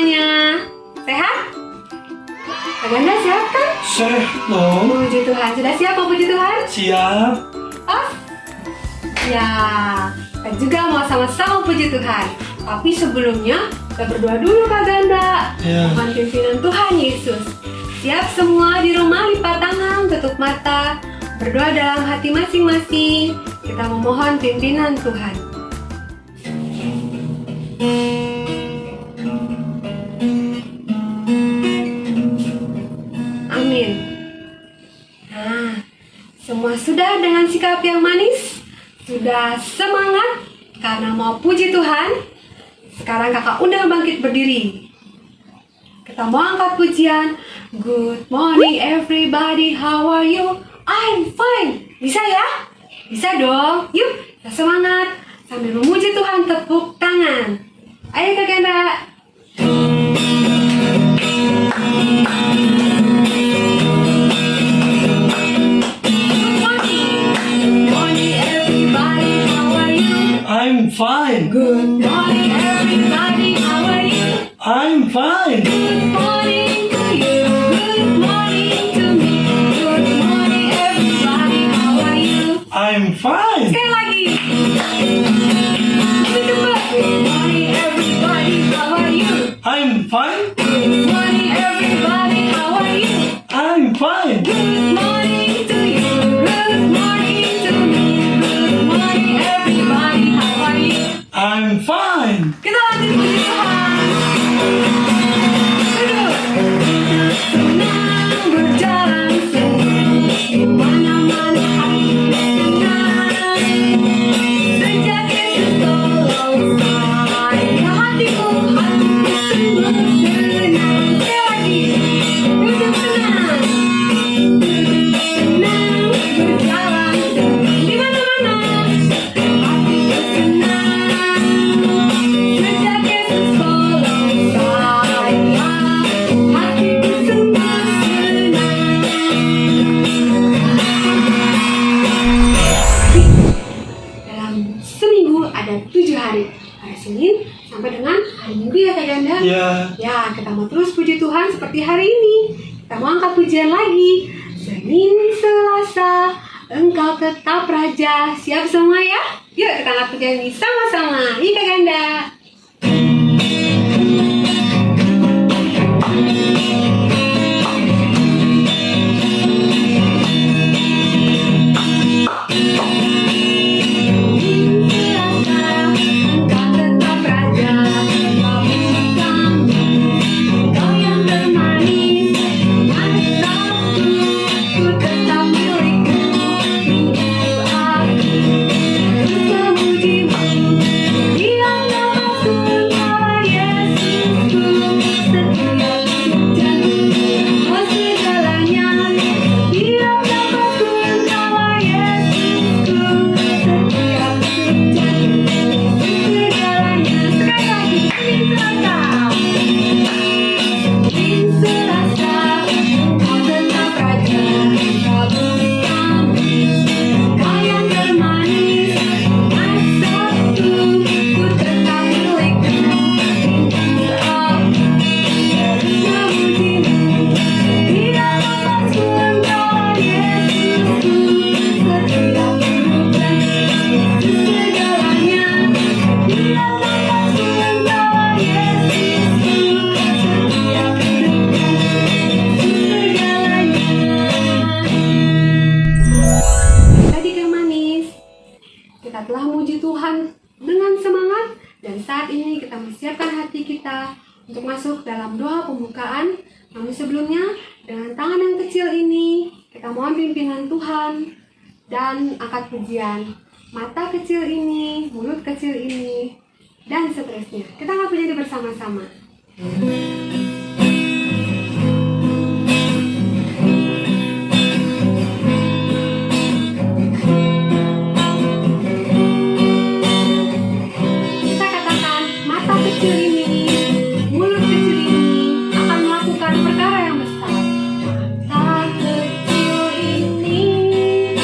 semuanya. Sehat? Kak Ganda sehat kan? Sehat dong. Puji Tuhan. Sudah siap mau puji Tuhan? Siap. Oh? Ya, kita juga mau sama-sama puji Tuhan. Tapi sebelumnya, kita berdoa dulu Kak Ganda. Ya. Mohon pimpinan Tuhan Yesus. Siap semua di rumah, lipat tangan, tutup mata. Berdoa dalam hati masing-masing. Kita memohon pimpinan Tuhan. Amin. Nah, semua sudah dengan sikap yang manis? Sudah semangat karena mau puji Tuhan? Sekarang kakak undang bangkit berdiri. Kita mau angkat pujian. Good morning everybody, how are you? I'm fine. Bisa ya? Bisa dong. Yuk, kita semangat sambil memuji Tuhan, tepuk tangan. Ayo Kak Ganda. I'm fine. Good morning everybody, how are you? I'm fine. Good morning to you, good morning to me. Good morning everybody, how are you? I'm fine. Sekali lagi. Lebih cepat. Good morning everybody, how are you? I'm fine. Good morning everybody, how are you? I'm fine. Good morning to you, good morning to me. Good morning everybody, how are you? I'm fine. Kita lanjut puji Tuhan. Duduk. Senang berjalan di mana-mana hati senang. Sejak Yesus tolong saya, hatiku sungguh senang. Sekali lagi. Duduk senang. Duduk senang berjalan di mana-mana. Hatiku senang. Sejak Yesus tolong saya, hatiku sungguh senang. Dalam seminggu ada 7 hari. Hari Senin sampai dengan hari Minggu ya Kak Ganda? Ya. Ya, kita mau terus puji Tuhan seperti hari ini. Kita mau angkat pujian lagi. Senin, Selasa, Engkau tetap Raja. Siap semua ya? Yuk kita angkat pujian ini sama-sama. Yuk Kak Ganda. Engkau tetap Raja, Engkau kami, Engkau yang termanis, mantapku, ku tetap milikmu, hingga aku terus memujimu. Diam namaku, Kau Yesusku, setiap janjimu, oh segalanya. Diam namaku, Kau Yesusku, setiap janjimu, segalanya. Sekali lagi, Senin Selasa, Engkau tetap Raja, Engkau kami, Engkau yang termanis, mantapku, ku tetap milikmu, hingga aku terus memujimu. Tidak lepas pun Kau Yesusku, setiap kehidupan segalanya. Tidak lepas pun Kau Yesusku, setiap kehidupan segalanya. Tadi Kak Manis, kita telah memuji Tuhan dengan semangat dan saat ini kita mempersiapkan hati kita untuk masuk dalam doa pembukaan. Namun sebelumnya, dengan tangan yang kecil ini, kita mohon pimpinan Tuhan dan angkat pujian. Mata kecil ini, mulut kecil ini, dan seterusnya. Kita angkat pujian bersama-sama. Kita katakan, mata kecil ini, mulut kecil ini akan melakukan perkara yang besar. Mata kecil ini,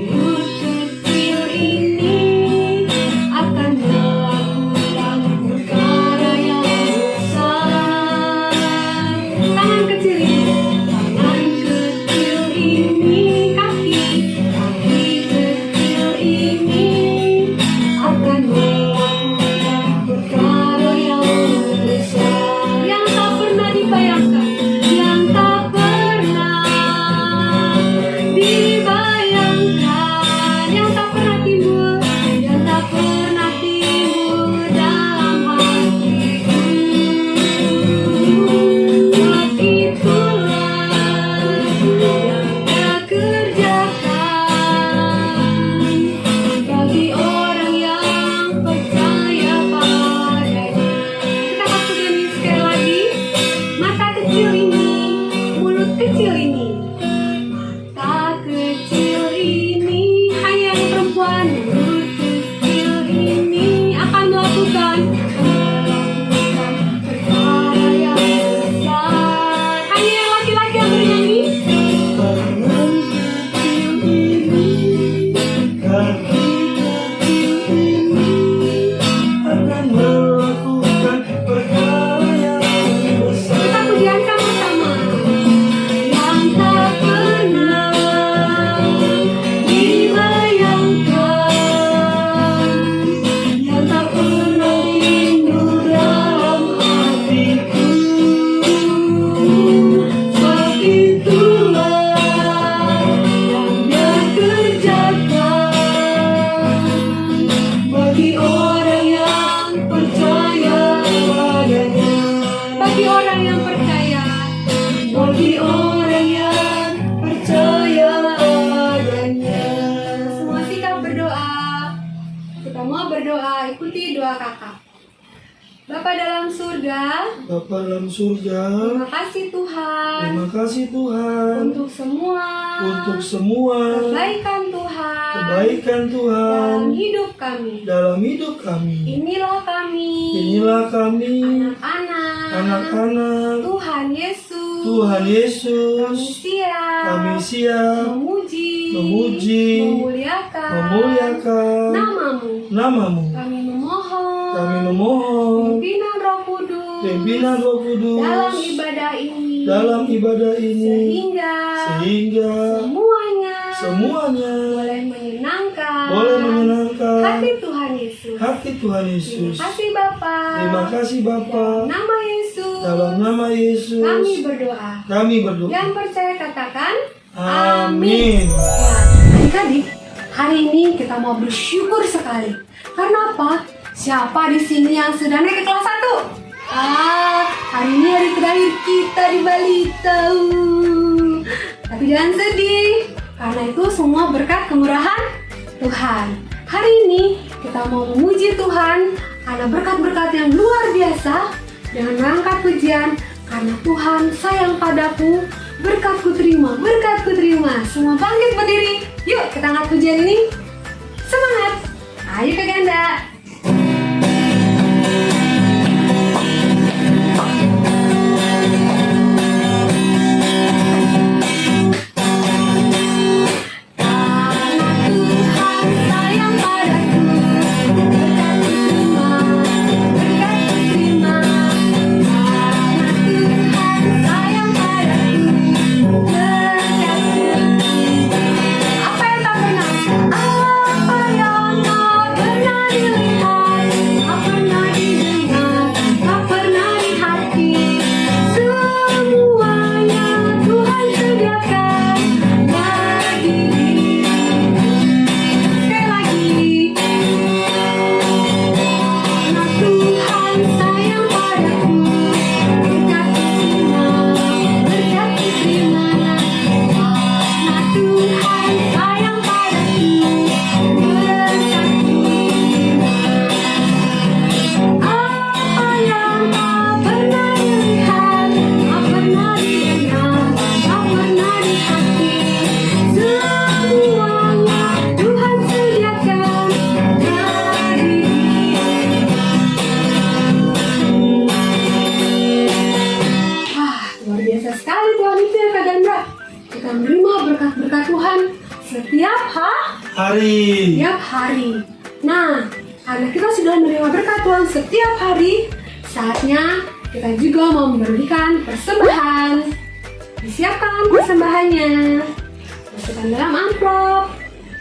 mulut kecil ini akan melakukan perkara yang besar. bagi orang yang percaya, bagi orang yang percaya adanya. semua sikap berdoa. Kita mau berdoa, ikuti doa kakak. Bapa dalam surga, Bapa dalam surga, terima kasih Tuhan terima kasih Tuhan untuk semua kebaikan Tuhan kebaikan Tuhan dalam hidup kami. dalam hidup kami. Inilah kami, Anak-anak Tuhan Yesus. Tuhan Kami Yesus, siap, kami siap memuji, memuliakan namamu. namamu. Kami memohon, Kami memohon pimpinan Roh Kudus pimpinan Roh Kudus dalam ibadah ini, sehingga semuanya boleh boleh menyenangkan hati Tuhan Yesus. Terima Yesus. kasih Bapa. Terima kasih Bapa. Nama Yesus. Dalam nama Yesus Kami berdoa. kami Yang berdoa. percaya katakan Amin. Ya, adik-adik, hari ini kita mau bersyukur sekali. Karena apa? Siapa di sini yang sudah naik ke kelas 1? Hari ini hari terakhir kita di balita. Tapi jangan sedih, karena itu semua berkat kemurahan Tuhan. Hari ini kita mau memuji Tuhan karena berkat-berkat yang luar biasa. Dengan mengangkat pujian, karena Tuhan sayang padaku. Berkatku terima. Semua bangkit berdiri. Yuk kita angkat pujian ini. Semangat. Ayo ke ganda. Setiap hari. Nah, karena kita sudah menerima berkat Tuhan setiap hari, saatnya kita juga mau memberikan persembahan. Disiapkan persembahannya, masukkan dalam amplop,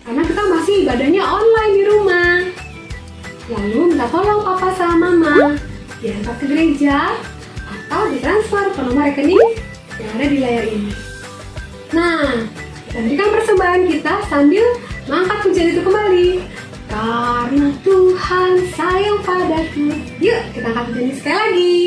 karena kita masih ibadahnya online di rumah. Lalu minta tolong papa sama mama diantar ke gereja atau ditransfer ke nomor rekening yang ada di layar ini. Nah, kita berikan persembahan kita sambil mengangkat pujian itu kembali. Karena Tuhan sayang padaku. Yuk kita angkat pujian ini sekali lagi.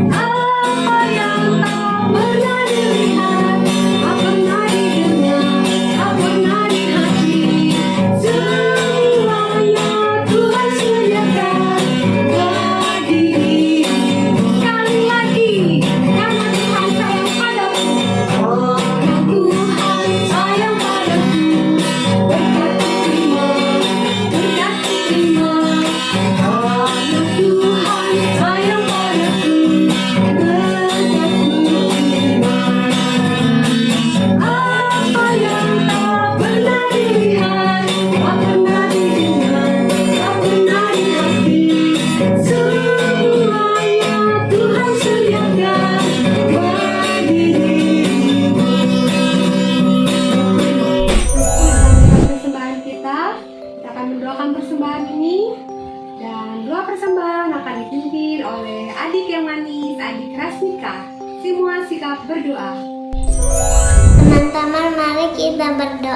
Apa yang tak pernah dilihat,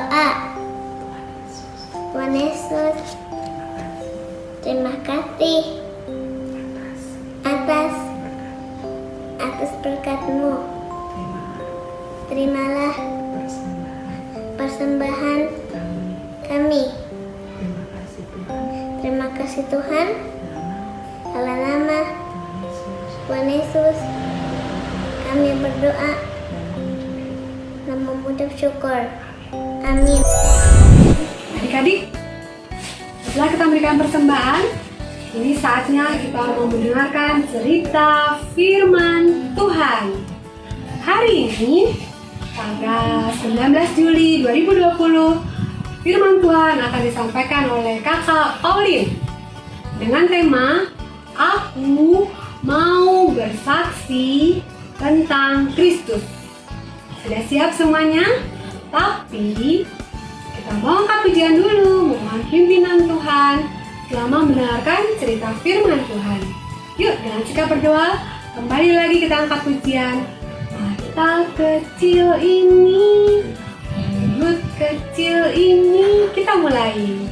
berdoa. Tuhan Yesus, terima kasih atas berkat-Mu. Terimalah persembahan kami. Terima kasih Tuhan. Dalam nama Tuhan Yesus kami berdoa dan mengucap syukur. Amin. Adik-adik, setelah kita memberikan persembahan, ini saatnya kita mau mendengarkan cerita firman Tuhan. Hari ini, tanggal 19 Juli 2020, firman Tuhan akan disampaikan oleh Kakak Pauline dengan tema Aku Mau Bersaksi Tentang Kristus. Sudah siap semuanya? Tapi kita mau angkat pujian dulu, mohon pimpinan Tuhan selama mendengarkan cerita firman Tuhan. Yuk, dengan sikap berdoa, kembali lagi kita angkat pujian. Mata kecil ini, mulut kecil ini, kita mulai.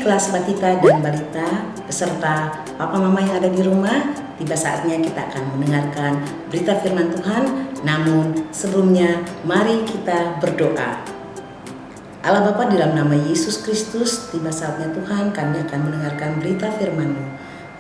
Kelas Batita dan Balita beserta papa mama yang ada di rumah, tiba saatnya kita akan mendengarkan berita firman Tuhan. Namun sebelumnya mari kita berdoa. Allah Bapa, di dalam nama Yesus Kristus, tiba saatnya Tuhan kami akan mendengarkan berita firman-Mu.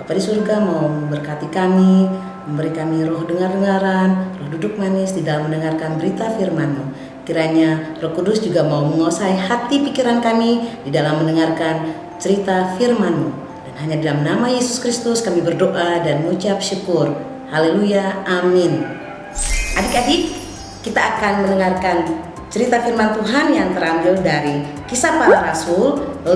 Bapa di surga mau memberkati kami, memberi kami roh dengar-dengaran, roh duduk manis di dalam mendengarkan berita firman-Mu. Kiranya Roh Kudus juga mau menguasai hati pikiran kami di dalam mendengarkan cerita firman-Mu. Dan hanya dalam nama Yesus Kristus kami berdoa dan mengucap syukur. Haleluya, amin. Adik-adik, kita akan mendengarkan cerita firman Tuhan yang terambil dari Kisah Para Rasul 5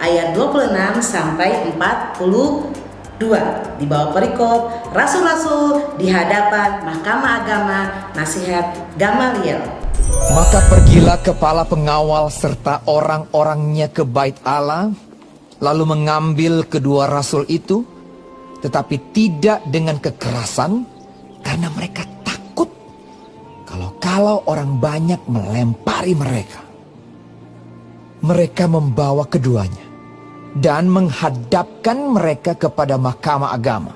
ayat 26 sampai 42. Di bawah perikop Rasul-Rasul di hadapan Mahkamah Agama, nasihat Gamaliel. Maka pergilah kepala pengawal serta orang-orangnya ke bait Allah, lalu mengambil kedua rasul itu, tetapi tidak dengan kekerasan, karena mereka takut kalau orang banyak melempari mereka. Mereka membawa keduanya dan menghadapkan mereka kepada mahkamah agama.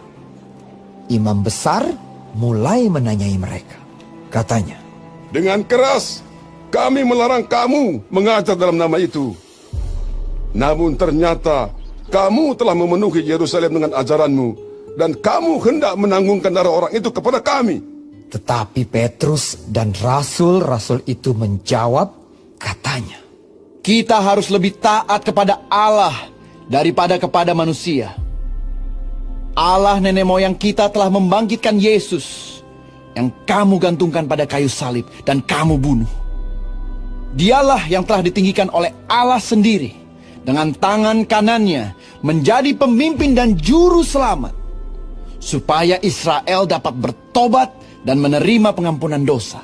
Imam besar mulai menanyai mereka. Katanya, Dengan keras kami melarang kamu mengajar dalam nama itu. Namun ternyata kamu telah memenuhi Yerusalem dengan ajaranmu, dan kamu hendak menanggungkan darah orang itu kepada kami. tetapi Petrus dan rasul-rasul itu menjawab, katanya, Kita harus lebih taat kepada Allah daripada kepada manusia. Allah nenek moyang kita telah membangkitkan Yesus yang kamu gantungkan pada kayu salib dan kamu bunuh. Dialah yang telah ditinggikan oleh Allah sendiri dengan tangan kanannya menjadi pemimpin dan juru selamat, supaya Israel dapat bertobat dan menerima pengampunan dosa.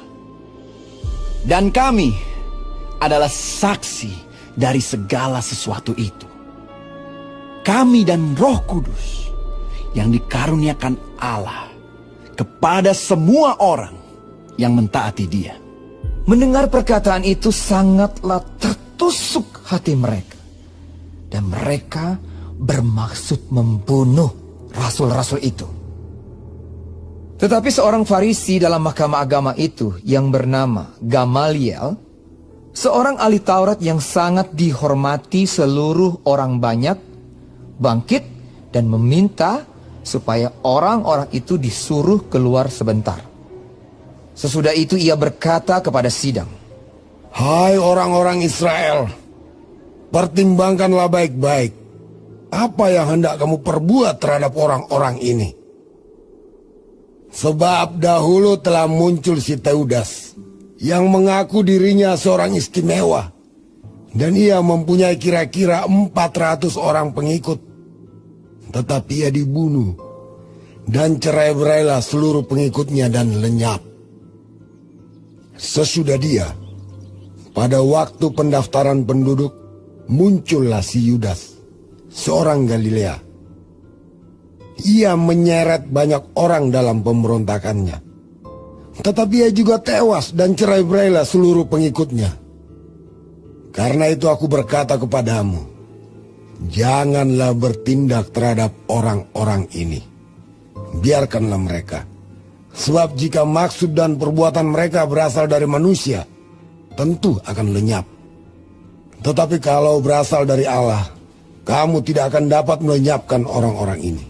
Dan kami adalah saksi dari segala sesuatu itu. Kami dan Roh Kudus yang dikaruniakan Allah kepada semua orang yang mentaati Dia. mendengar perkataan itu sangatlah tertusuk hati mereka. Dan mereka bermaksud membunuh rasul-rasul itu. Tetapi seorang Farisi dalam mahkamah agama itu yang bernama Gamaliel, seorang ahli Taurat yang sangat dihormati seluruh orang banyak, bangkit dan meminta supaya orang-orang itu disuruh keluar sebentar. Sesudah itu ia berkata kepada sidang, Hai orang-orang Israel, pertimbangkanlah baik-baik apa yang hendak kamu perbuat terhadap orang-orang ini. Sebab dahulu telah muncul si Teudas yang mengaku dirinya seorang istimewa, dan ia mempunyai kira-kira 400 orang pengikut. Tetapi ia dibunuh, dan cerai-berailah seluruh pengikutnya dan lenyap. Sesudah dia, pada waktu pendaftaran penduduk, muncullah si Yudas, seorang Galilea. Ia menyeret banyak orang dalam pemberontakannya. Tetapi ia juga tewas dan cerai-berailah seluruh pengikutnya. Karena itu aku berkata kepadamu, janganlah bertindak terhadap orang-orang ini. Biarkanlah mereka. Sebab jika maksud dan perbuatan mereka berasal dari manusia, tentu akan lenyap. Tetapi kalau berasal dari Allah, kamu tidak akan dapat melenyapkan orang-orang ini.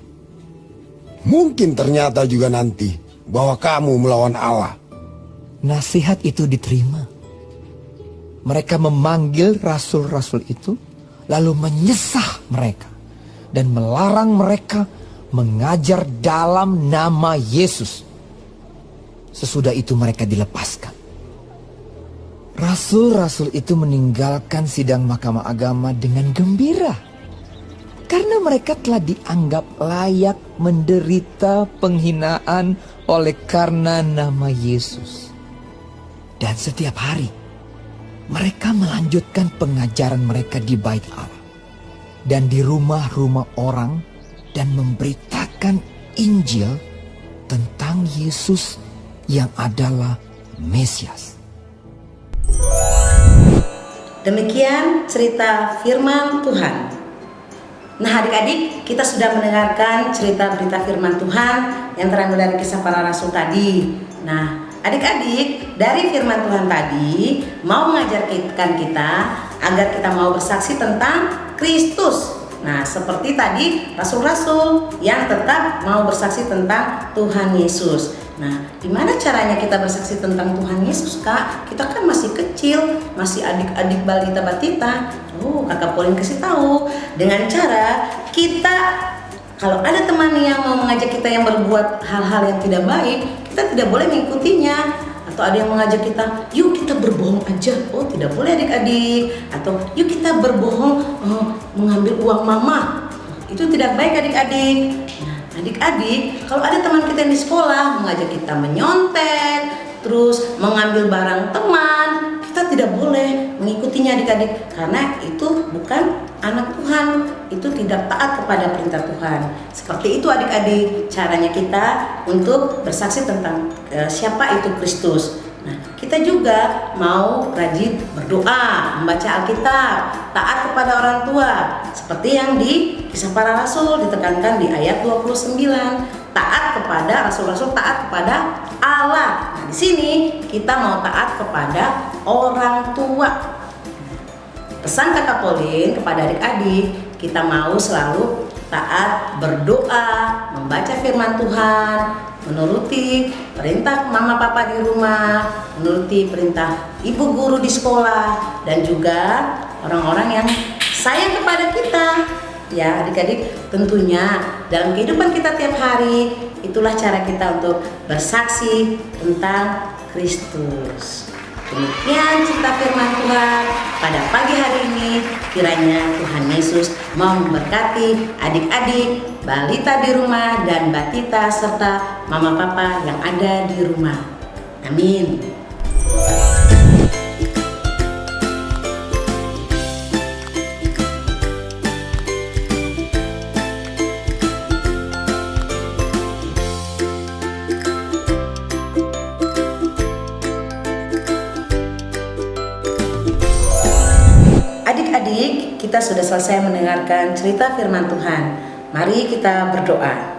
Mungkin ternyata juga nanti bahwa kamu melawan Allah. nasihat itu diterima. Mereka memanggil rasul-rasul itu, lalu menyesah mereka dan melarang mereka mengajar dalam nama Yesus. Sesudah itu mereka dilepaskan. Rasul-rasul itu meninggalkan sidang mahkamah agama dengan gembira, karena mereka telah dianggap layak menderita penghinaan oleh karena nama Yesus. Dan setiap hari mereka melanjutkan pengajaran mereka di bait Allah dan di rumah-rumah orang, dan memberitakan Injil tentang Yesus yang adalah Mesias. Demikian cerita firman Tuhan. Nah adik-adik, kita sudah mendengarkan cerita berita firman Tuhan yang terambil dari kisah para rasul tadi. Nah adik-adik, dari firman Tuhan tadi mau mengajarkan kita agar kita mau bersaksi tentang Kristus. Nah seperti tadi rasul-rasul yang tetap mau bersaksi tentang Tuhan Yesus. Nah gimana caranya kita bersaksi tentang Tuhan Yesus, Kak? Kita kan masih kecil, masih adik-adik balita batita. Kakak Pauline kasih tahu dengan cara kita, kalau ada teman yang mau mengajak kita yang berbuat hal-hal yang tidak baik, kita tidak boleh mengikutinya. Atau ada yang mengajak kita, yuk kita berbohong aja. Oh tidak boleh adik-adik. Atau yuk kita berbohong mengambil uang mama. Itu tidak baik adik-adik. Nah adik-adik, kalau ada teman kita yang di sekolah mengajak kita menyontek, terus mengambil barang teman, kita tidak boleh mengikutinya adik-adik. Karena itu bukan anak Tuhan, itu tidak taat kepada perintah Tuhan. Seperti itu adik-adik caranya kita untuk bersaksi tentang siapa itu Kristus. Nah kita juga mau rajin berdoa, membaca Alkitab, taat kepada orang tua, seperti yang di Kisah Para Rasul ditekankan di ayat 29, taat kepada rasul-rasul, taat kepada Allah. Nah, di sini kita mau taat kepada orang tua. Pesan Kakak Pauline kepada adik-adik, kita mau selalu taat berdoa, membaca firman Tuhan, menuruti perintah mama papa di rumah, menuruti perintah ibu guru di sekolah, dan juga orang-orang yang sayang kepada kita. Ya adik-adik, tentunya dalam kehidupan kita tiap hari, itulah cara kita untuk bersaksi tentang Kristus. Demikian cerita firman Tuhan pada pagi hari ini. Kiranya Tuhan Yesus mau memberkati adik-adik, balita di rumah, dan batita serta mama papa yang ada di rumah. Amin. Adik-adik, kita sudah selesai mendengarkan cerita firman Tuhan. Mari kita berdoa.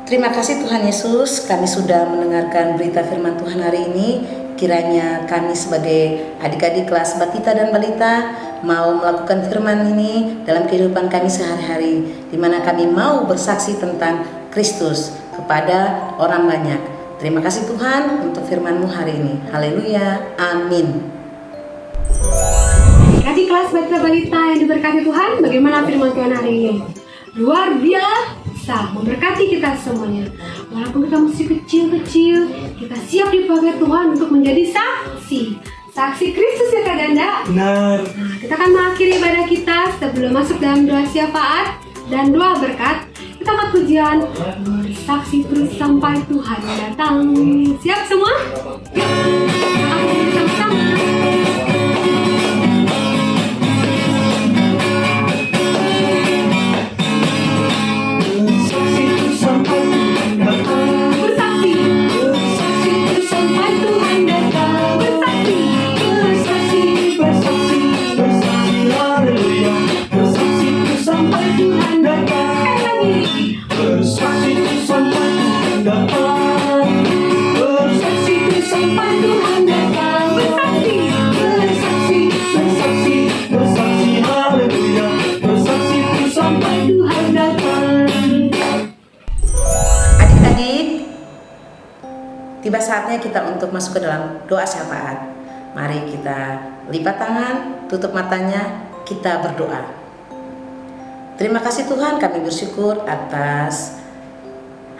Terima kasih Tuhan Yesus, kami sudah mendengarkan berita firman Tuhan hari ini. Kiranya kami sebagai adik-adik kelas batita dan balita mau melakukan firman ini dalam kehidupan kami sehari-hari, di mana kami mau bersaksi tentang Kristus kepada orang banyak. Terima kasih Tuhan untuk firman-Mu hari ini. Haleluya. Amin. Adik kelas batita balita yang diberkati Tuhan, bagaimana firman Tuhan hari ini? Luar biasa, memberkati kita semuanya. Walaupun kita masih kecil-kecil, kita siap dipakai Tuhan untuk menjadi saksi Kristus ya Kak Ganda. Benar. Nah, kita akan mengakhiri ibadah kita sebelum masuk dalam doa syafaat dan doa berkat. Kita angkat pujian, bersaksi terus sampai Tuhan datang. Siap semua? Yuk, kita bersama-sama. Tiba saatnya kita untuk masuk ke dalam doa syafaat. Mari kita lipat tangan, tutup matanya, kita berdoa. Terima kasih Tuhan, kami bersyukur atas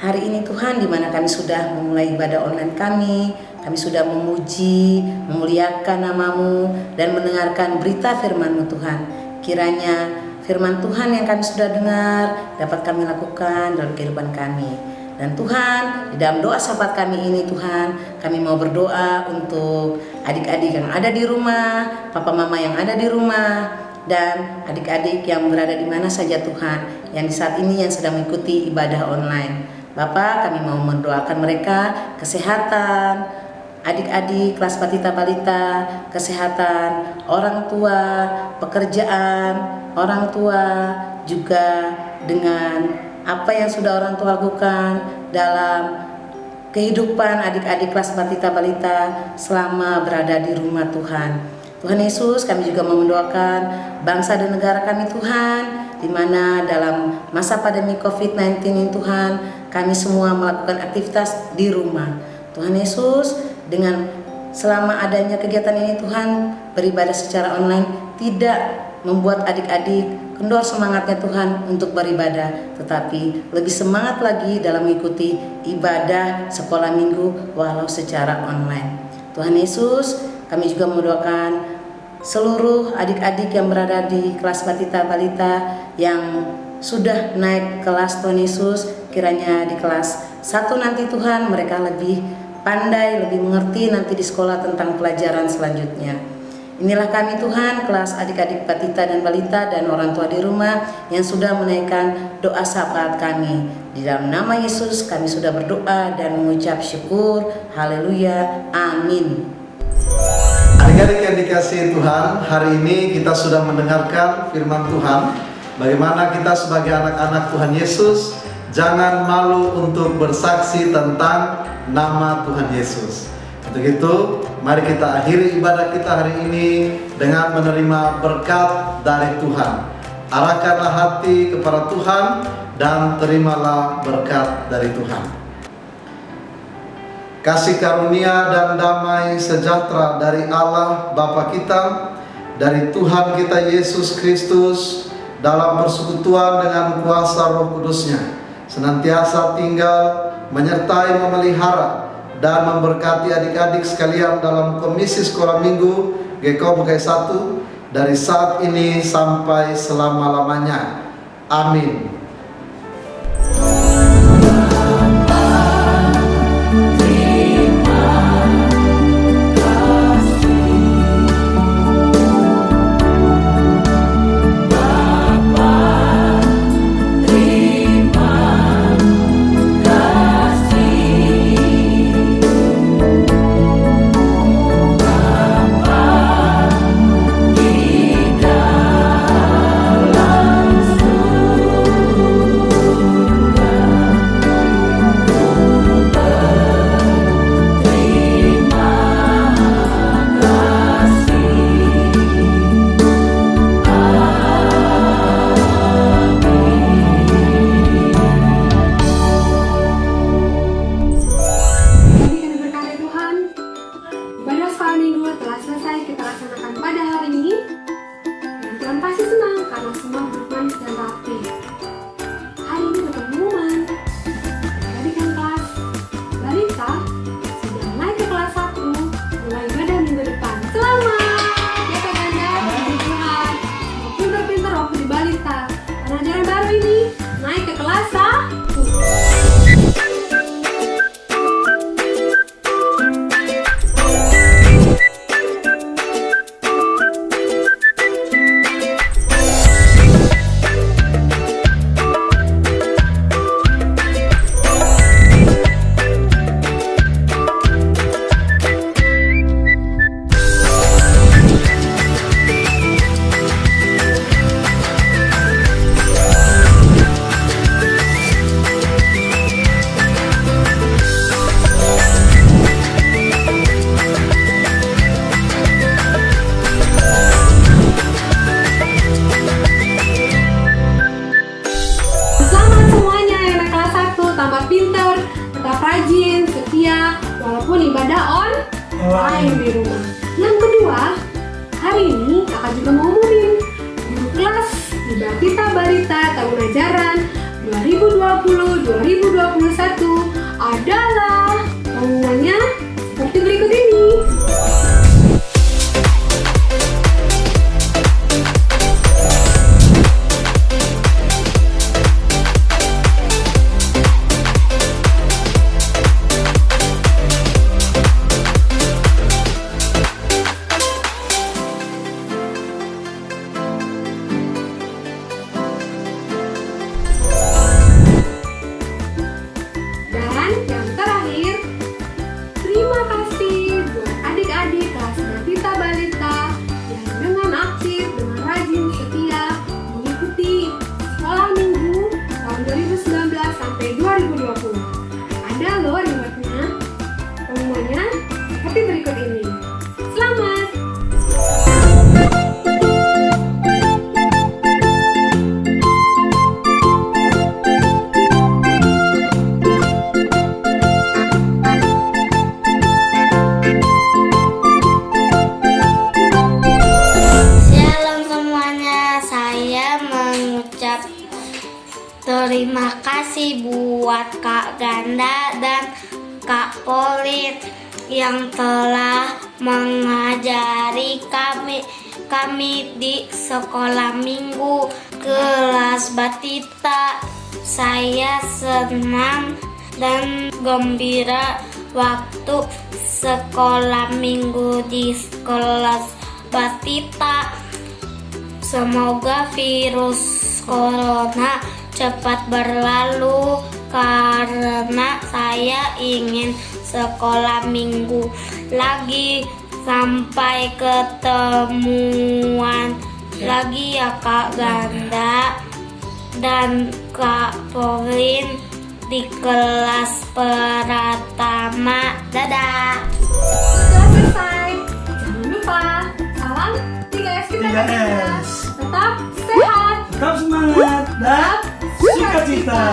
hari ini Tuhan, di mana kami sudah memulai ibadah online kami sudah memuji, memuliakan nama-Mu, dan mendengarkan berita firman-Mu Tuhan. Kiranya firman Tuhan yang kami sudah dengar dapat kami lakukan dalam kehidupan kami. Dan Tuhan, di dalam doa syafaat kami ini Tuhan, kami mau berdoa untuk adik-adik yang ada di rumah, papa mama yang ada di rumah, dan adik-adik yang berada di mana saja Tuhan, yang di saat ini yang sedang mengikuti ibadah online. Bapak, kami mau mendoakan mereka kesehatan, adik-adik kelas batita balita, kesehatan orang tua, pekerjaan orang tua, juga dengan apa yang sudah orang tua lakukan dalam kehidupan adik-adik kelas batita balita selama berada di rumah Tuhan. Tuhan Yesus, kami juga mau mendoakan bangsa dan negara kami Tuhan, di mana dalam masa pandemi COVID-19 ini Tuhan, kami semua melakukan aktivitas di rumah. Tuhan Yesus, dengan selama adanya kegiatan ini Tuhan, beribadah secara online tidak membuat adik-adik kendor semangatnya Tuhan untuk beribadah, tetapi lebih semangat lagi dalam mengikuti ibadah sekolah minggu walau secara online. Tuhan Yesus, kami juga mendoakan seluruh adik-adik yang berada di kelas batita balita yang sudah naik kelas. Tuhan Yesus, kiranya di kelas 1 nanti Tuhan mereka lebih pandai, lebih mengerti nanti di sekolah tentang pelajaran selanjutnya. Inilah kami Tuhan, kelas adik-adik Patita dan Balita dan orang tua di rumah yang sudah menaikkan doa syafaat kami. Di dalam nama Yesus kami sudah berdoa dan mengucap syukur. Haleluya. Amin. Adik-adik yang dikasihi Tuhan, hari ini kita sudah mendengarkan firman Tuhan. Bagaimana kita sebagai anak-anak Tuhan Yesus jangan malu untuk bersaksi tentang nama Tuhan Yesus. Untuk itu, mari kita akhiri ibadah kita hari ini dengan menerima berkat dari Tuhan. Arahkanlah hati kepada Tuhan dan terimalah berkat dari Tuhan. Kasih karunia dan damai sejahtera dari Allah Bapa kita, dari Tuhan kita Yesus Kristus, dalam persekutuan dengan kuasa Roh Kudus-Nya, senantiasa tinggal, menyertai, memelihara, dan memberkati adik-adik sekalian dalam komisi sekolah minggu GKO Bukai 1 dari saat ini sampai selama-lamanya. Amin. rajin, setia, walaupun ibadah online di rumah. Yang kedua, hari ini kakak juga mau umumin guru kelas di Batita Balita tahun ajaran 2020-2021 adalah pengumumannya seperti berikut ini. Seperti berikut ini. Selamat! Shalom semuanya, saya mengucap terima kasih buat Kak Ganda dan Kak Polit yang telah mengajari kami di sekolah minggu kelas Batita. Saya senang dan gembira waktu sekolah minggu di kelas batita. Semoga virus corona cepat berlalu karena saya ingin sekolah minggu lagi. Sampai ketemuan lagi ya Kak Ganda dan Kak Pauline di kelas pertama. Dadah. Sudah selesai. Jangan lupa salam 3S kita 3S. Tetap sehat. Tetap semangat dan sukacita.